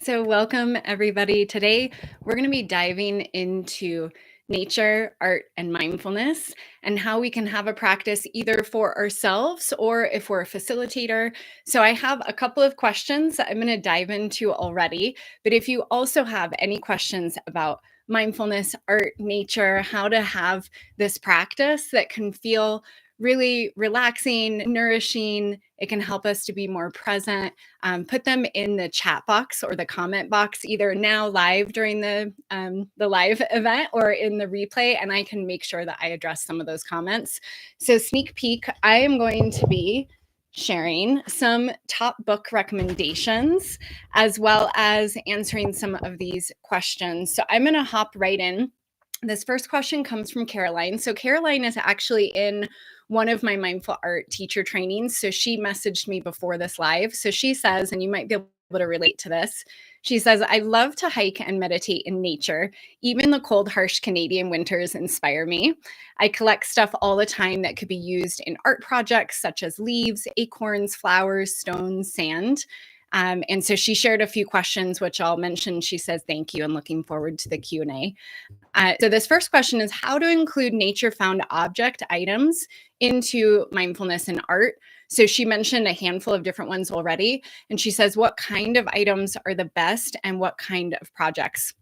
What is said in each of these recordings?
So, welcome everybody. Today, we're going to be diving into nature, art, and mindfulness, and how we can have a practice either for ourselves or if we're a facilitator. So, I have a couple of questions that I'm going to dive into already. But if you also have any questions about mindfulness, art, nature, how to have this practice that can feel really relaxing, nourishing, it can help us to be more present, put them in the chat box or the comment box, either now live during the live event or in the replay, and I can make sure that I address some of those comments. So sneak peek, I am going to be sharing some top book recommendations as well as answering some of these questions. So I'm going to hop right in. This first question comes from Caroline. So Caroline is actually in one of my mindful art teacher trainings. So she messaged me before this live. So she says, and you might be able to relate to this. She says, I love to hike and meditate in nature. Even the cold, harsh Canadian winters inspire me. I collect stuff all the time that could be used in art projects such as leaves, acorns, flowers, stones, sand. And so she shared a few questions, which I'll mention. She says, thank you and looking forward to the Q&A. So this first question is how to include nature found object items into mindfulness and art. So she mentioned a handful of different ones already. And she says, what kind of items are the best and what kind of projects?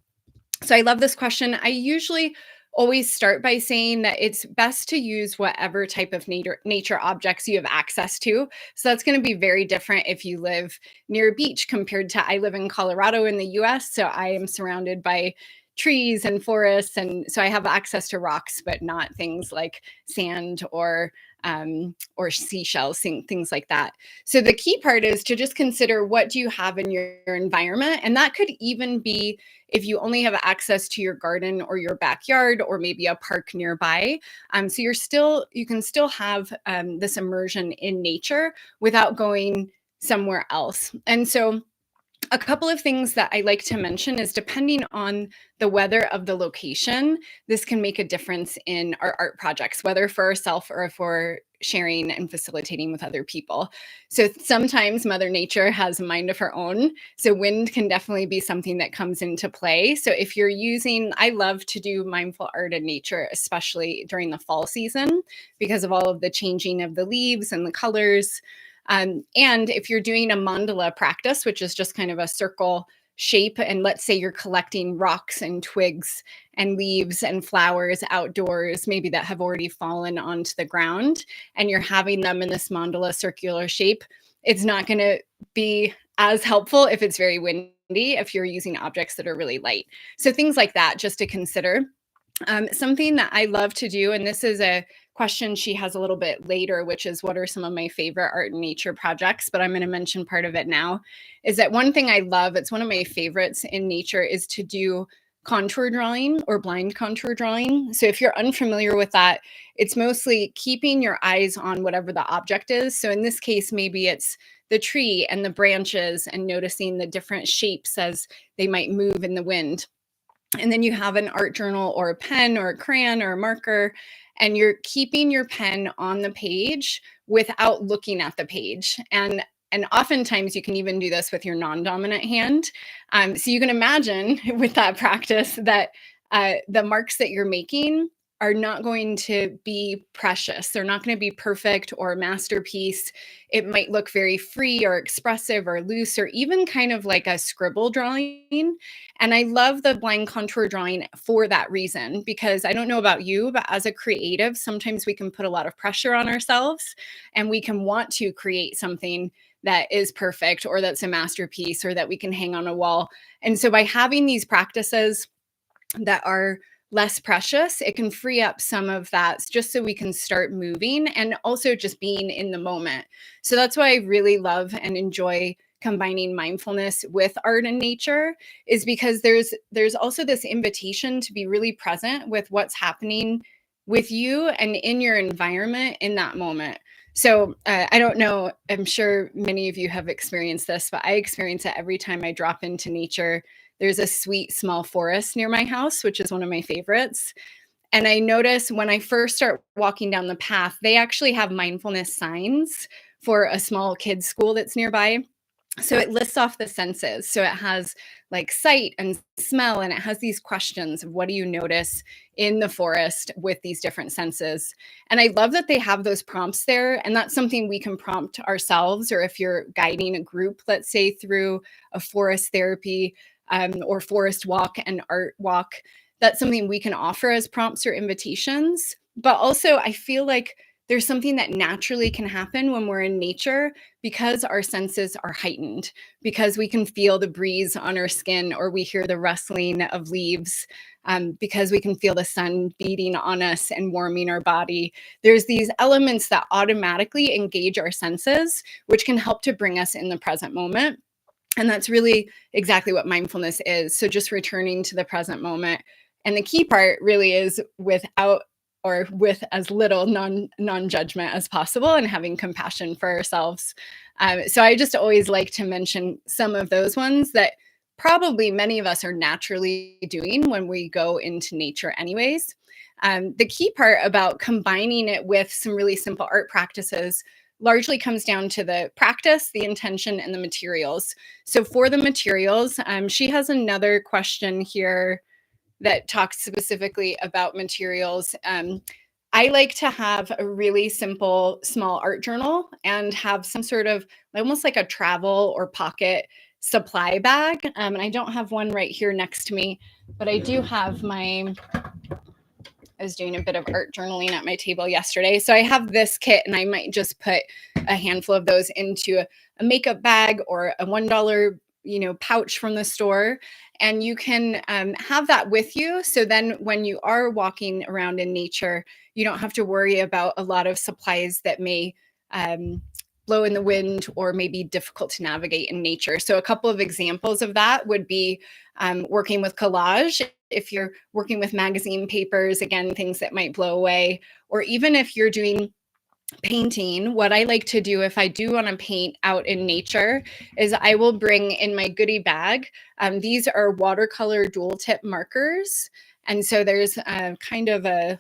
So I love this question. I usually always start by saying that it's best to use whatever type of nature objects you have access to. So that's going to be very different if you live near a beach compared to I live in Colorado in the US. So I am surrounded by trees and forests. And so I have access to rocks, but not things like sand or seashells, things like that. So the key part is to just consider what do you have in your environment. And that could even be if you only have access to your garden or your backyard or maybe a park nearby. So you can still have this immersion in nature without going somewhere else. And so a couple of things that I like to mention is depending on the weather of the location, this can make a difference in our art projects, whether for ourselves or if we're sharing and facilitating with other people. So sometimes Mother Nature has a mind of her own. So wind can definitely be something that comes into play. So if you're I love to do mindful art in nature, especially during the fall season, because of all of the changing of the leaves and the colors. And if you're doing a mandala practice, which is just kind of a circle shape, and let's say you're collecting rocks and twigs and leaves and flowers outdoors, maybe that have already fallen onto the ground, and you're having them in this mandala circular shape, it's not going to be as helpful if it's very windy, if you're using objects that are really light. So things like that, just to consider. Something that I love to do, and this is a question she has a little bit later, which is what are some of my favorite art and nature projects, but I'm going to mention part of it now, is that one thing I love, it's one of my favorites in nature, is to do contour drawing or blind contour drawing. So if you're unfamiliar with that, it's mostly keeping your eyes on whatever the object is. So in this case, maybe it's the tree and the branches and noticing the different shapes as they might move in the wind. And then you have an art journal or a pen or a crayon or a marker, and you're keeping your pen on the page without looking at the page. And oftentimes you can even do this with your non-dominant hand. So you can imagine with that practice that the marks that you're making are not going to be precious. They're not going to be perfect or a masterpiece. It might look very free or expressive or loose or even kind of like a scribble drawing. And I love the blind contour drawing for that reason, because I don't know about you, but as a creative, sometimes we can put a lot of pressure on ourselves and we can want to create something that is perfect or that's a masterpiece or that we can hang on a wall. And so by having these practices that are less precious, it can free up some of that just so we can start moving and also just being in the moment. So that's why I really love and enjoy combining mindfulness with art and nature, is because there's also this invitation to be really present with what's happening with you and in your environment in that moment. So I don't know, I'm sure many of you have experienced this, but I experience it every time I drop into nature. There's a sweet small forest near my house, which is one of my favorites. And I notice when I first start walking down the path, they actually have mindfulness signs for a small kids school that's nearby. So it lists off the senses. So it has like sight and smell, and it has these questions of what do you notice in the forest with these different senses. And I love that they have those prompts there. And that's something we can prompt ourselves, or if you're guiding a group, let's say through a forest therapy or forest walk and art walk, that's something we can offer as prompts or invitations. But also, I feel like there's something that naturally can happen when we're in nature because our senses are heightened, because we can feel the breeze on our skin or we hear the rustling of leaves, because we can feel the sun beating on us and warming our body. There's these elements that automatically engage our senses, which can help to bring us in the present moment. And that's really exactly what mindfulness is. So just returning to the present moment. And the key part really is without or with as little non-judgment as possible, and having compassion for ourselves. So I just always like to mention some of those ones that probably many of us are naturally doing when we go into nature anyways. The key part about combining it with some really simple art practices largely comes down to the practice, the intention, and the materials. So for the materials, she has another question here that talks specifically about materials. I like to have a really simple small art journal and have some sort of almost like a travel or pocket supply bag. And I don't have one right here next to me, but I do have I was doing a bit of art journaling at my table yesterday. So I have this kit, and I might just put a handful of those into a makeup bag or a $1 pouch from the store, and you can have that with you. So then when you are walking around in nature, you don't have to worry about a lot of supplies that may blow in the wind or may be difficult to navigate in nature. So a couple of examples of that would be working with collage. If you're working with magazine papers, again, things that might blow away, or even if you're doing painting, what I like to do if I do want to paint out in nature is I will bring in my goodie bag. These are watercolor dual tip markers. And so there's kind of a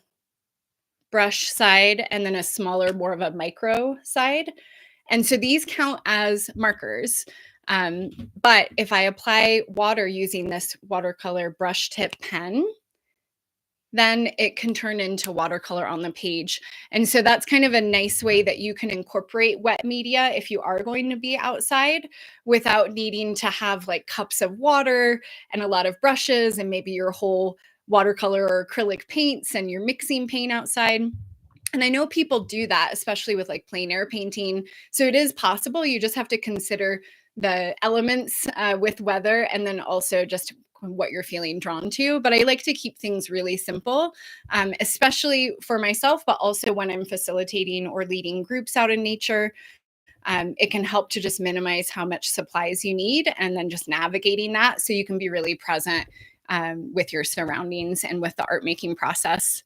brush side and then a smaller, more of a micro side. And so these count as markers. But if I apply water using this watercolor brush tip pen, then it can turn into watercolor on the page. And so that's kind of a nice way that you can incorporate wet media if you are going to be outside without needing to have like cups of water and a lot of brushes and maybe your whole watercolor or acrylic paints and you're mixing paint outside. And I know people do that, especially with like plein air painting. So it is possible. You just have to consider the elements with weather and then also just what you're feeling drawn to. But I like to keep things really simple, especially for myself, but also when I'm facilitating or leading groups out in nature. It can help to just minimize how much supplies you need and then just navigating that so you can be really present with your surroundings and with the art making process.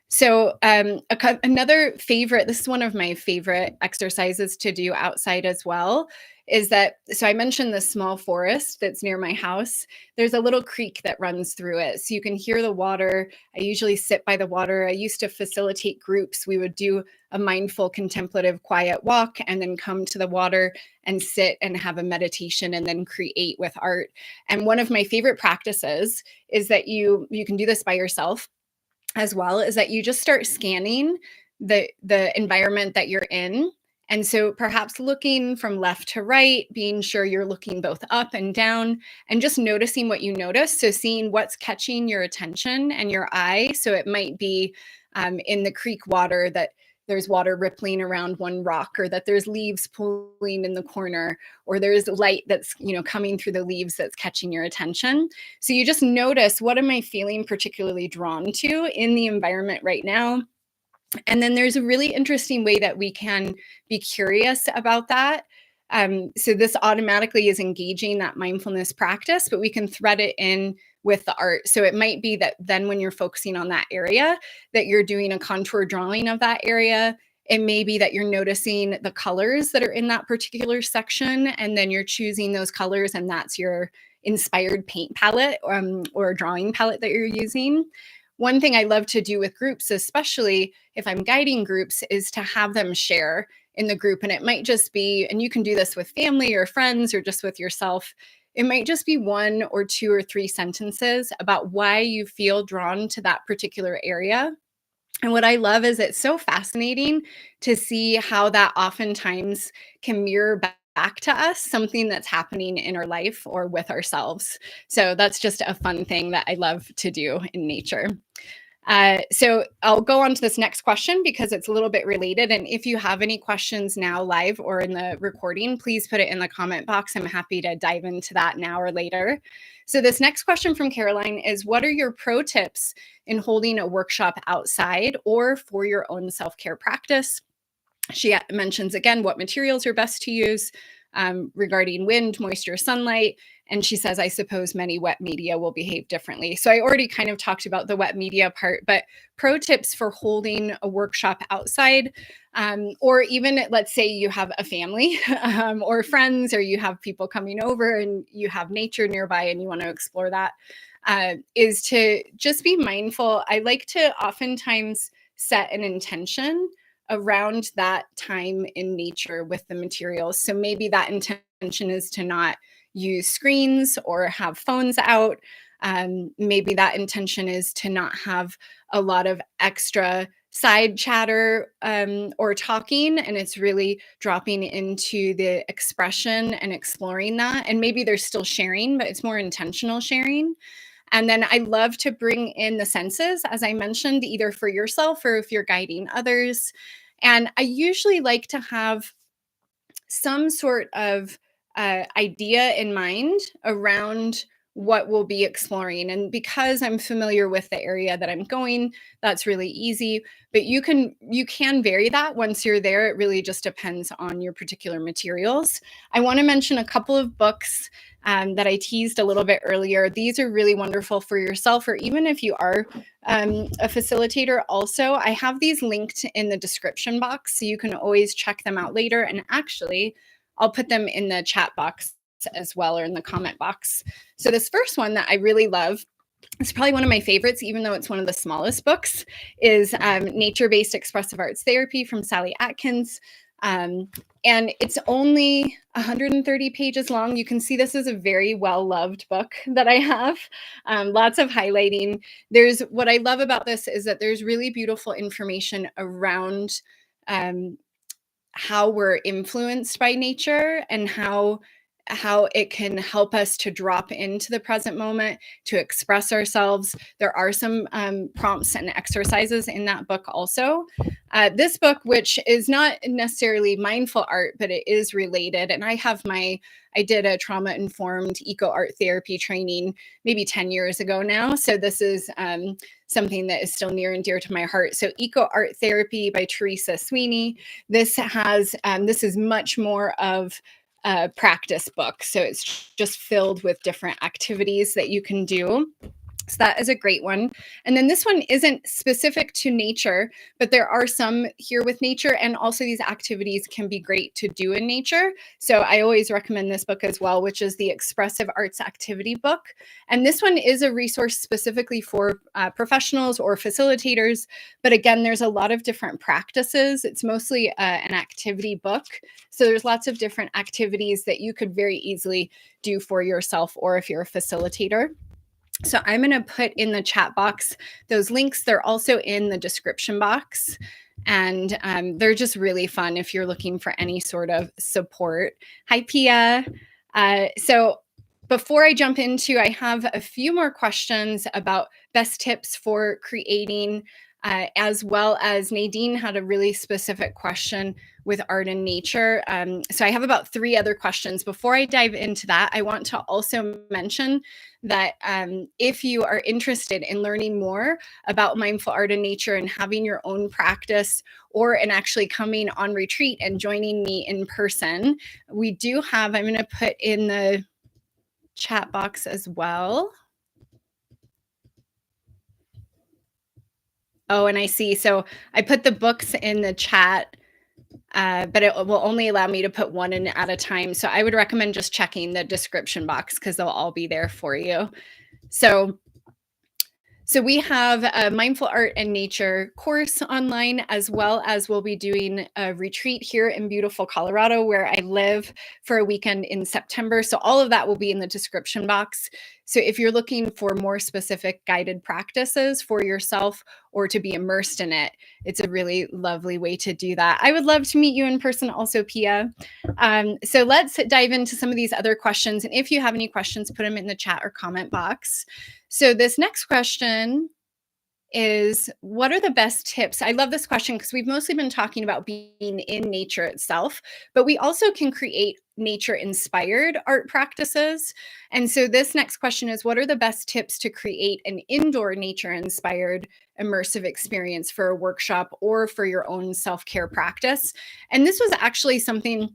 So another favorite, this is one of my favorite exercises to do outside as well, is that, so I mentioned the small forest that's near my house. There's a little creek that runs through it. So you can hear the water. I usually sit by the water. I used to facilitate groups. We would do a mindful, contemplative, quiet walk and then come to the water and sit and have a meditation and then create with art. And one of my favorite practices is that you can do this by yourself as well, is that you just start scanning the environment that you're in. And so perhaps looking from left to right, being sure you're looking both up and down and just noticing what you notice. So seeing what's catching your attention and your eye. So it might be in the creek water that there's water rippling around one rock, or that there's leaves pulling in the corner, or there's light that's coming through the leaves that's catching your attention. So you just notice, what am I feeling particularly drawn to in the environment right now? And then there's a really interesting way that we can be curious about that. So this automatically is engaging that mindfulness practice, but we can thread it in with the art. So it might be that then when you're focusing on that area, that you're doing a contour drawing of that area. It may be that you're noticing the colors that are in that particular section, and then you're choosing those colors, and that's your inspired paint palette or drawing palette that you're using. One thing I love to do with groups, especially if I'm guiding groups, is to have them share. in the group. And it might just be, and you can do this with family or friends or just with yourself. It might just be 1 or 2 or 3 sentences about why you feel drawn to that particular area. And what I love is it's so fascinating to see how that oftentimes can mirror back to us something that's happening in our life or with ourselves. So that's just a fun thing that I love to do in nature. So I'll go on to this next question because it's a little bit related. And if you have any questions now live or in the recording, please put it in the comment box. I'm happy to dive into that now or later. So this next question from Caroline is, what are your pro tips in holding a workshop outside or for your own self-care practice? She mentions again what materials are best to use regarding wind, moisture, sunlight. And she says, I suppose many wet media will behave differently. So I already kind of talked about the wet media part, but pro tips for holding a workshop outside, or even let's say you have a family or friends, or you have people coming over and you have nature nearby and you want to explore that, is to just be mindful. I like to oftentimes set an intention around that time in nature with the materials. So maybe that intention is to not use screens or have phones out. Maybe that intention is to not have a lot of extra side chatter or talking, and it's really dropping into the expression and exploring that. And maybe there's still sharing, but it's more intentional sharing. And then I love to bring in the senses, as I mentioned, either for yourself or if you're guiding others. And I usually like to have some sort of idea in mind around what we'll be exploring. And because I'm familiar with the area that I'm going, that's really easy. But you can vary that once you're there. It really just depends on your particular materials. I want to mention a couple of books that I teased a little bit earlier. These are really wonderful for yourself, or even if you are a facilitator. Also, I have these linked in the description box, so you can always check them out later. And actually, I'll put them in the chat box as well, or in the comment box. So this first one that I really love, it's probably one of my favorites, even though it's one of the smallest books, is Nature-Based Expressive Arts Therapy from Sally Atkins. And it's only 130 pages long. You can see this is a very well-loved book that I have. Lots of highlighting. What I love about this is that there's really beautiful information around how we're influenced by nature and how it can help us to drop into the present moment, to express ourselves. There are some prompts and exercises in that book also. This book, which is not necessarily mindful art, but it is related. And I did a trauma-informed eco-art therapy training maybe 10 years ago now. So this is something that is still near and dear to my heart. So Eco-Art Therapy by Teresa Sweeney. This is much more of a practice book. So it's just filled with different activities that you can do. So that is a great one. And then this one isn't specific to nature, but there are some here with nature, and also these activities can be great to do in nature. So I always recommend this book as well, which is the Expressive Arts Activity book. And this one is a resource specifically for professionals or facilitators. But again, there's a lot of different practices. It's mostly an activity book. So there's lots of different activities that you could very easily do for yourself, or if you're a facilitator. So I'm going to put in the chat box those links. They're also in the description box. And they're just really fun if you're looking for any sort of support. Hi, Pia. So before I jump into, I have a few more questions about best tips for creating, as well as Nadine had a really specific question with art and nature. So I have about 3 other questions. Before I dive into that, I want to also mention that if you are interested in learning more about mindful art and nature and having your own practice, or in actually coming on retreat and joining me in person, we do have, I'm going to put in the chat box as well. Oh, and I see. So I put the books in the chat, but it will only allow me to put one in at a time. So I would recommend just checking the description box because they'll all be there for you. So So we have a mindful art and nature course online, as well as we'll be doing a retreat here in beautiful Colorado, where I live, for a weekend in September. So all of that will be in the description box. So if you're looking for more specific guided practices for yourself or to be immersed in it, it's a really lovely way to do that. I would love to meet you in person also, Pia. So let's dive into some of these other questions. And if you have any questions, put them in the chat or comment box. So this next question is, what are the best tips? I love this question because we've mostly been talking about being in nature itself, but we also can create nature inspired art practices. And so this next question is, what are the best tips to create an indoor nature inspired immersive experience for a workshop or for your own self-care practice? And this was actually something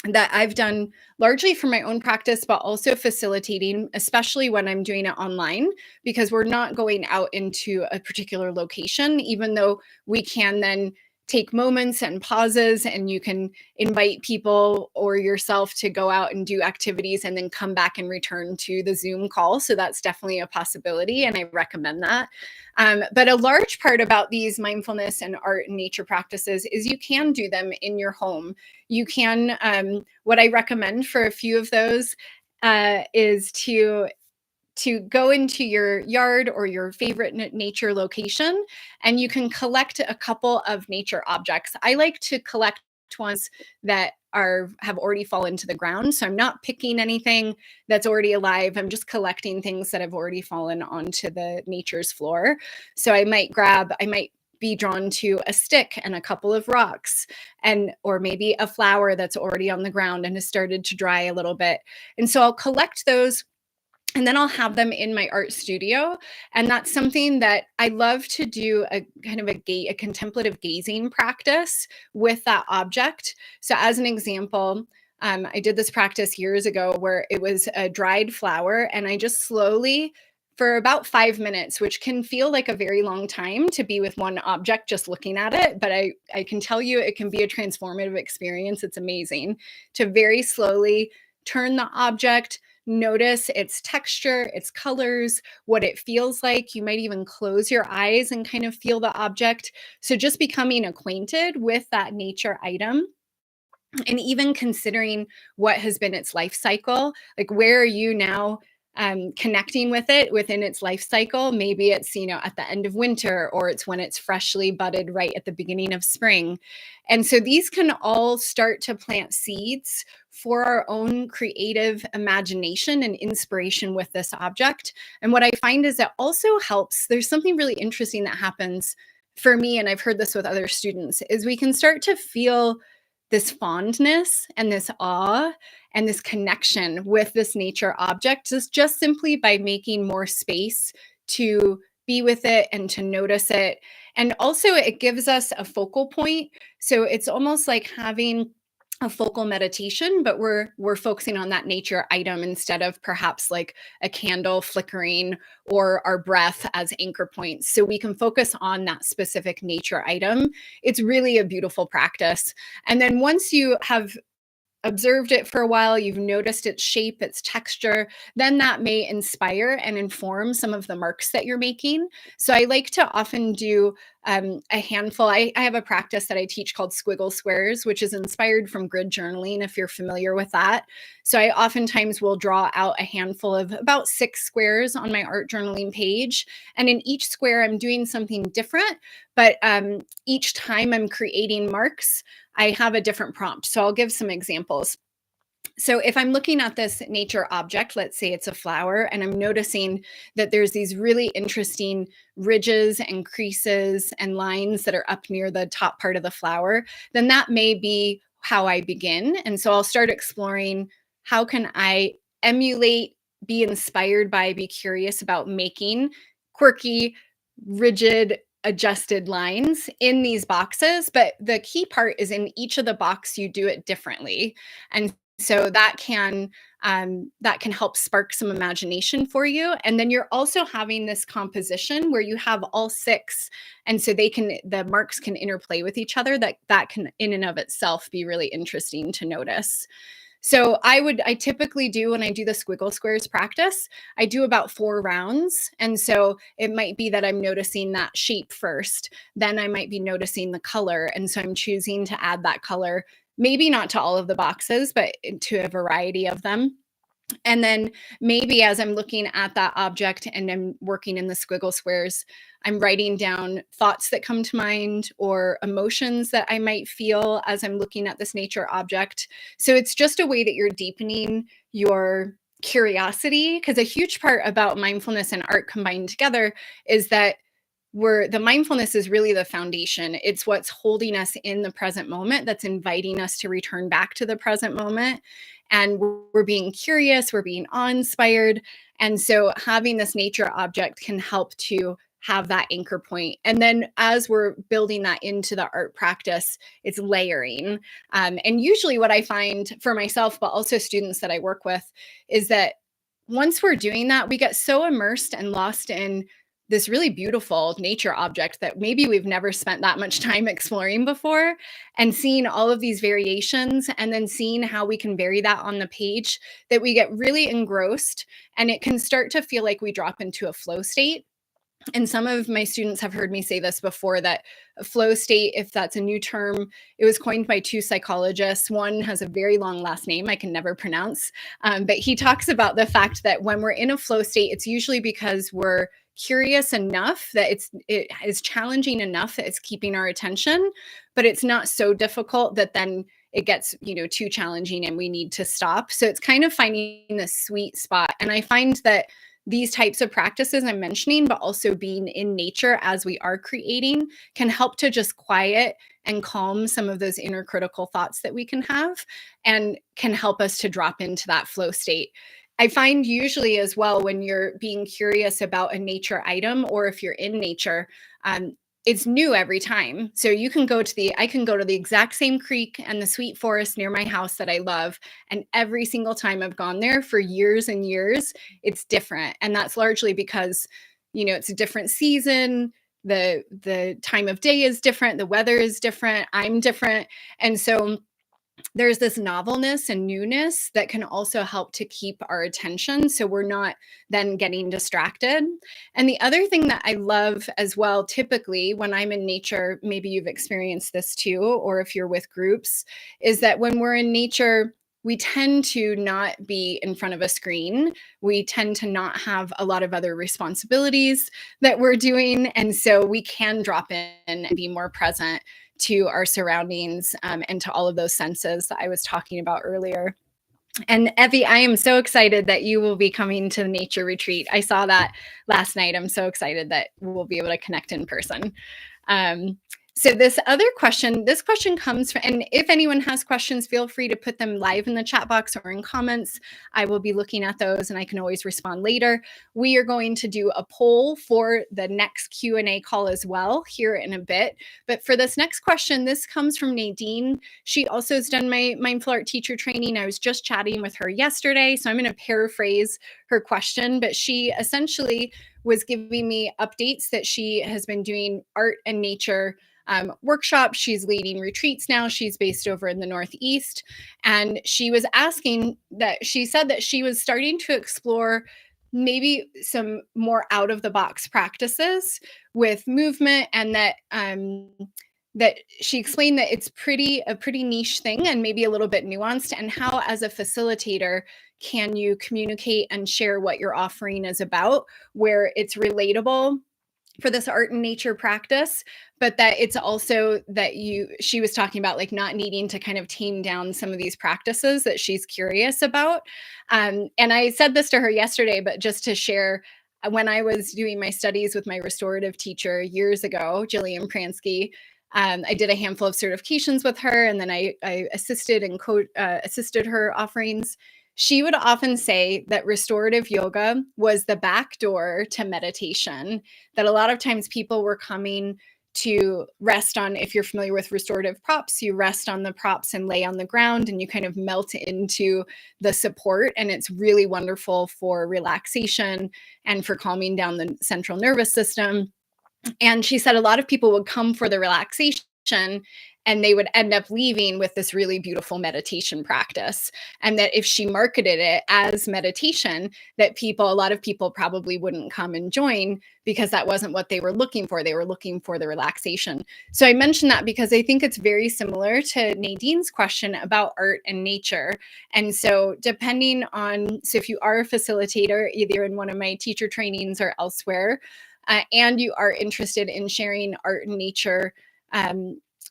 that I've done largely for my own practice, but also facilitating, especially when I'm doing it online, because we're not going out into a particular location, even though we can then take moments and pauses, and you can invite people or yourself to go out and do activities and then come back and return to the Zoom call. So that's definitely a possibility, and I recommend that. But a large part about these mindfulness and art and nature practices is you can do them in your home. You can, what I recommend for a few of those is to go into your yard or your favorite nature location, and you can collect a couple of nature objects. I like to collect ones that have already fallen to the ground. So I'm not picking anything that's already alive. I'm just collecting things that have already fallen onto the nature's floor. So I might be drawn to a stick and a couple of rocks, and or maybe a flower that's already on the ground and has started to dry a little bit. And so I'll collect those, and then I'll have them in my art studio. And that's something that I love to do, a kind of a contemplative gazing practice with that object. So as an example, I did this practice years ago where it was a dried flower, and I just slowly, for about 5 minutes, which can feel like a very long time to be with one object just looking at it, but I can tell you it can be a transformative experience. It's amazing to very slowly turn the object, notice its texture, its colors, what it feels like. You might even close your eyes and kind of feel the object. So just becoming acquainted with that nature item, and even considering what has been its life cycle. Like, where are you now connecting with it within its life cycle? Maybe it's, at the end of winter, or it's when it's freshly budded right at the beginning of spring. And so these can all start to plant seeds for our own creative imagination and inspiration with this object. And what I find is it also helps, there's something really interesting that happens for me, and I've heard this with other students, is we can start to feel this fondness and this awe and this connection with this nature object, just simply by making more space to be with it and to notice it. And also, it gives us a focal point. So it's almost like having a focal meditation, but we're focusing on that nature item instead of perhaps like a candle flickering or our breath as anchor points. So we can focus on that specific nature item. It's really a beautiful practice. And then once you have observed it for a while, you've noticed its shape, its texture, then that may inspire and inform some of the marks that you're making. So I like to often do a handful. I have a practice that I teach called squiggle squares, which is inspired from grid journaling, if you're familiar with that. So I oftentimes will draw out a handful of about 6 squares on my art journaling page. And in each square, I'm doing something different, but each time I'm creating marks, I have a different prompt. So I'll give some examples. So if I'm looking at this nature object, let's say it's a flower, and I'm noticing that there's these really interesting ridges and creases and lines that are up near the top part of the flower, then that may be how I begin. And so I'll start exploring, how can I emulate, be inspired by, be curious about making quirky, rigid, adjusted lines in these boxes. But the key part is, in each of the box, you do it differently. And so that can help spark some imagination for you. And then you're also having this composition where you have all 6, and so the marks can interplay with each other. That can in and of itself be really interesting to notice. So I typically do, when I do the squiggle squares practice, I do about 4 rounds. And so it might be that I'm noticing that shape first, then I might be noticing the color. And so I'm choosing to add that color, maybe not to all of the boxes, but to a variety of them. And then maybe as I'm looking at that object and I'm working in the squiggle squares, I'm writing down thoughts that come to mind or emotions that I might feel as I'm looking at this nature object. So it's just a way that you're deepening your curiosity, because a huge part about mindfulness and art combined together is that the mindfulness is really the foundation. It's what's holding us in the present moment, that's inviting us to return back to the present moment. And we're being curious, we're being awe-inspired. And so having this nature object can help to have that anchor point. And then as we're building that into the art practice, it's layering. And usually what I find for myself, but also students that I work with, is that once we're doing that, we get so immersed and lost in this really beautiful nature object that maybe we've never spent that much time exploring before, and seeing all of these variations and then seeing how we can vary that on the page, that we get really engrossed, and it can start to feel like we drop into a flow state. And some of my students have heard me say this before, that a flow state, if that's a new term, it was coined by 2 psychologists. One has a very long last name I can never pronounce, but he talks about the fact that when we're in a flow state, it's usually because we're curious enough that it is challenging enough that it's keeping our attention, but it's not so difficult that then it gets too challenging and we need to stop. So it's kind of finding the sweet spot. And I find that these types of practices I'm mentioning, but also being in nature as we are creating, can help to just quiet and calm some of those inner critical thoughts that we can have, and can help us to drop into that flow state. I find usually as well, when you're being curious about a nature item, or if you're in nature, it's new every time. So I can go to the exact same creek and the sweet forest near my house that I love. And every single time I've gone there for years and years, it's different. And that's largely because, it's a different season. The time of day is different. The weather is different. I'm different. And so there's this novelness and newness that can also help to keep our attention, so we're not then getting distracted. And the other thing that I love as well, typically when I'm in nature, maybe you've experienced this too, or if you're with groups, is that when we're in nature, we tend to not be in front of a screen. We tend to not have a lot of other responsibilities that we're doing. And so we can drop in and be more present to our surroundings, and to all of those senses that I was talking about earlier. And Evie, I am so excited that you will be coming to the nature retreat. I saw that last night. I'm so excited that we'll be able to connect in person. Um, so this question comes from, and if anyone has questions, feel free to put them live in the chat box or in comments. I will be looking at those and I can always respond later. We are going to do a poll for the next Q&A call as well here in a bit. But for this next question, this comes from Nadine. She also has done my mindful art teacher training. I was just chatting with her yesterday, so I'm going to paraphrase her question, but she essentially was giving me updates that she has been doing art and nature workshops. She's leading retreats now. She's based over in the Northeast. And she was she said that she was starting to explore maybe some more out of the box practices with movement, and that she explained that it's a pretty niche thing and maybe a little bit nuanced, and how as a facilitator can you communicate and share what your offering is about, where it's relatable for this art and nature practice, but that it's also that she was talking about like not needing to kind of tame down some of these practices that she's curious about. And I said this to her yesterday, but just to share, when I was doing my studies with my restorative teacher years ago, Jillian Pransky, I did a handful of certifications with her, and then I assisted and assisted her offerings. She would often say that restorative yoga was the back door to meditation, that a lot of times people were coming to rest on, if you're familiar with restorative props, you rest on the props and lay on the ground and you kind of melt into the support. And it's really wonderful for relaxation and for calming down the central nervous system. And she said a lot of people would come for the relaxation, and they would end up leaving with this really beautiful meditation practice. And that if she marketed it as meditation, that a lot of people probably wouldn't come and join because that wasn't what they were looking for. They were looking for the relaxation. So I mentioned that because I think it's very similar to Nadine's question about art and nature. And so so if you are a facilitator, either in one of my teacher trainings or elsewhere, and you are interested in sharing art and nature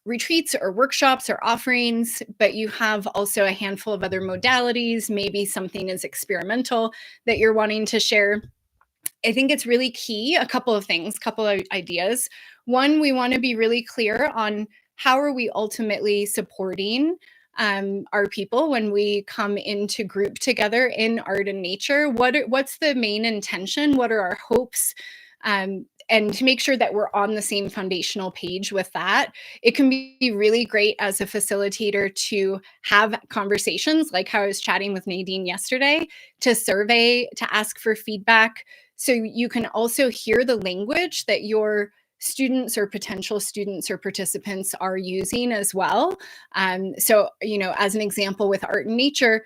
retreats or workshops or offerings, but you have also a handful of other modalities, maybe something is experimental that you're wanting to share, I think it's really key. A couple of things, couple of ideas. One, we want to be really clear on how are we ultimately supporting our people when we come into group together in art and nature. What's the main intention? What are our hopes? And to make sure that we're on the same foundational page with that. It can be really great as a facilitator to have conversations like how I was chatting with Nadine yesterday, to survey, to ask for feedback. So you can also hear the language that your students or potential students or participants are using as well. So, as an example with art and nature,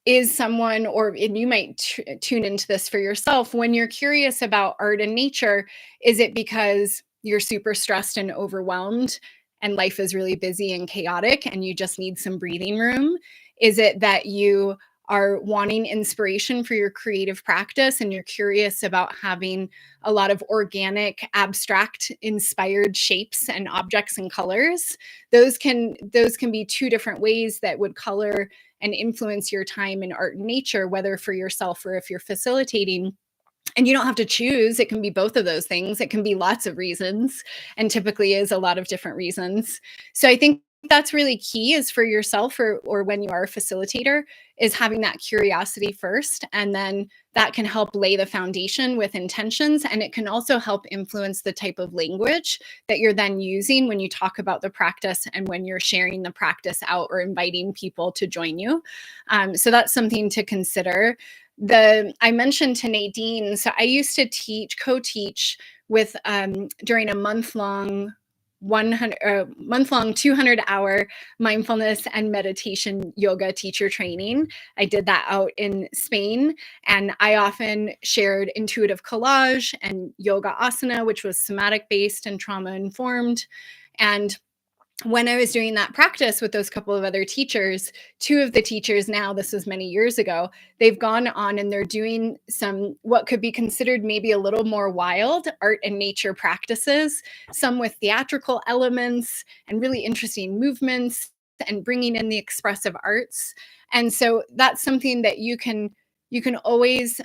is someone, and you might tune into this for yourself, when you're curious about art and nature, is it because you're super stressed and overwhelmed and life is really busy and chaotic and you just need some breathing room? Is it that you are wanting inspiration for your creative practice and you're curious about having a lot of organic, abstract, inspired shapes and objects and colors? Those can be two different ways that would color and influence your time in art and nature, whether for yourself or if you're facilitating. And you don't have to choose. It can be both of those things. It can be lots of reasons, and typically is a lot of different reasons. So I think that's really key, is for yourself or when you are a facilitator, is having that curiosity first. And then that can help lay the foundation with intentions. And it can also help influence the type of language that you're then using when you talk about the practice and when you're sharing the practice out or inviting people to join you. So that's something to consider. I mentioned to Nadine, so I used to co-teach with during a month-long 200-hour mindfulness and meditation yoga teacher training. I did that out in Spain, and I often shared intuitive collage and yoga asana, which was somatic based and trauma informed. And when I was doing that practice with those couple of other teachers, two of the teachers now, this was many years ago, they've gone on and they're doing some what could be considered maybe a little more wild art and nature practices, some with theatrical elements and really interesting movements and bringing in the expressive arts. And so that's something that you can always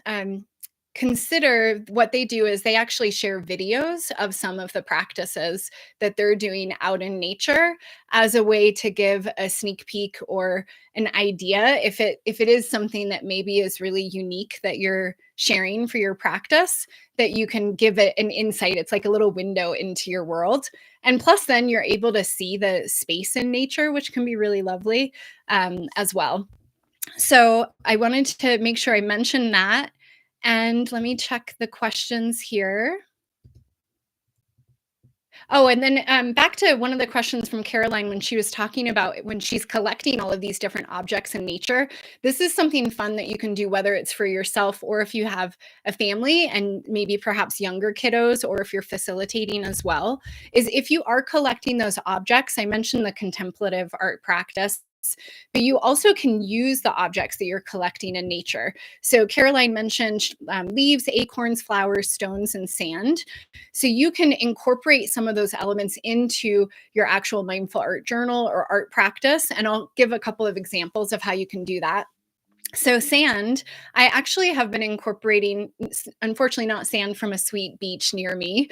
consider. What they do is they actually share videos of some of the practices that they're doing out in nature as a way to give a sneak peek or an idea if it is something that maybe is really unique that you're sharing for your practice, that you can give it an insight. It's like a little window into your world. And plus then you're able to see the space in nature, which can be really lovely as well. So I wanted to make sure I mentioned that. And let me check the questions here. Oh, and then back to one of the questions from Caroline when she was talking about when she's collecting all of these different objects in nature. This is something fun that you can do, whether it's for yourself or if you have a family and maybe perhaps younger kiddos, or if you're facilitating as well, is if you are collecting those objects. I mentioned the contemplative art practice, but you also can use the objects that you're collecting in nature. So Caroline mentioned leaves, acorns, flowers, stones, and sand. So you can incorporate some of those elements into your actual mindful art journal or art practice. And I'll give a couple of examples of how you can do that. So sand, I actually have been incorporating, unfortunately not sand from a sweet beach near me,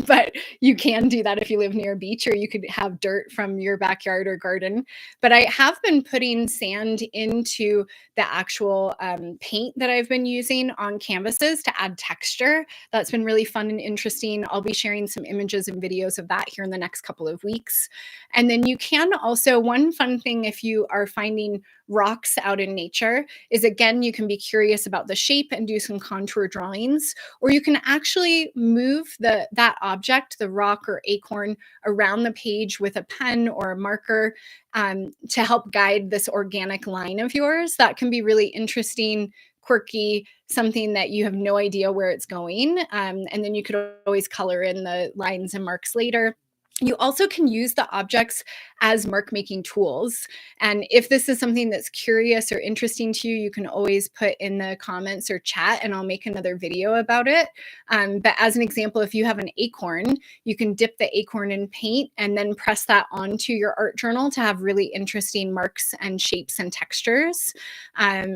but you can do that if you live near a beach, or you could have dirt from your backyard or garden. But I have been putting sand into the actual paint that I've been using on canvases to add texture. That's been really fun and interesting. I'll be sharing some images and videos of that here in the next couple of weeks. And then you can also, one fun thing if you are finding rocks out in nature, nature is, again, you can be curious about the shape and do some contour drawings, or you can actually move that object, the rock or acorn, around the page with a pen or a marker to help guide this organic line of yours. That can be really interesting, quirky, something that you have no idea where it's going. And then you could always color in the lines and marks later. You also can use the objects as mark making tools. And if this is something that's curious or interesting to you, you can always put in the comments or chat, and I'll make another video about it. But as an example, if you have an acorn, you can dip the acorn in paint and then press that onto your art journal to have really interesting marks and shapes and textures.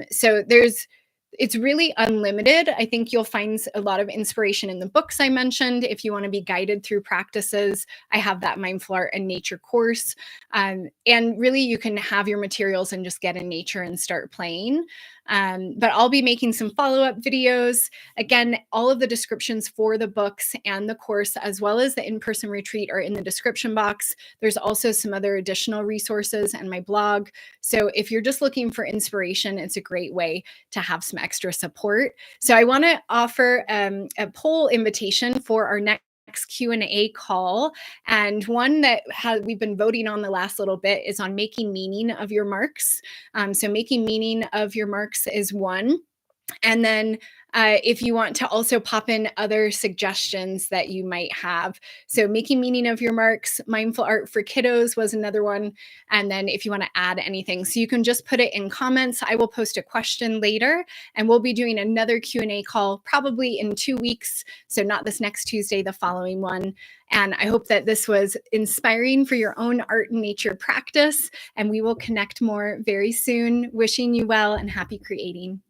So it's really unlimited. I think you'll find a lot of inspiration in the books I mentioned. If you want to be guided through practices, I have that mindful art and nature course. And really, you can have your materials and just get in nature and start playing. But I'll be making some follow-up videos. Again, all of the descriptions for the books and the course, as well as the in-person retreat, are in the description box. There's also some other additional resources and my blog. So if you're just looking for inspiration, it's a great way to have some extra support. So I want to offer a poll invitation for our next Q&A call, and one that we've been voting on the last little bit is on making meaning of your marks. So making meaning of your marks is one. And then if you want to also pop in other suggestions that you might have. So making meaning of your marks, mindful art for kiddos was another one. And then if you want to add anything, so you can just put it in comments. I will post a question later, and we'll be doing another Q&A call probably in 2 weeks. So not this next Tuesday, the following one. And I hope that this was inspiring for your own art and nature practice. And we will connect more very soon. Wishing you well and happy creating.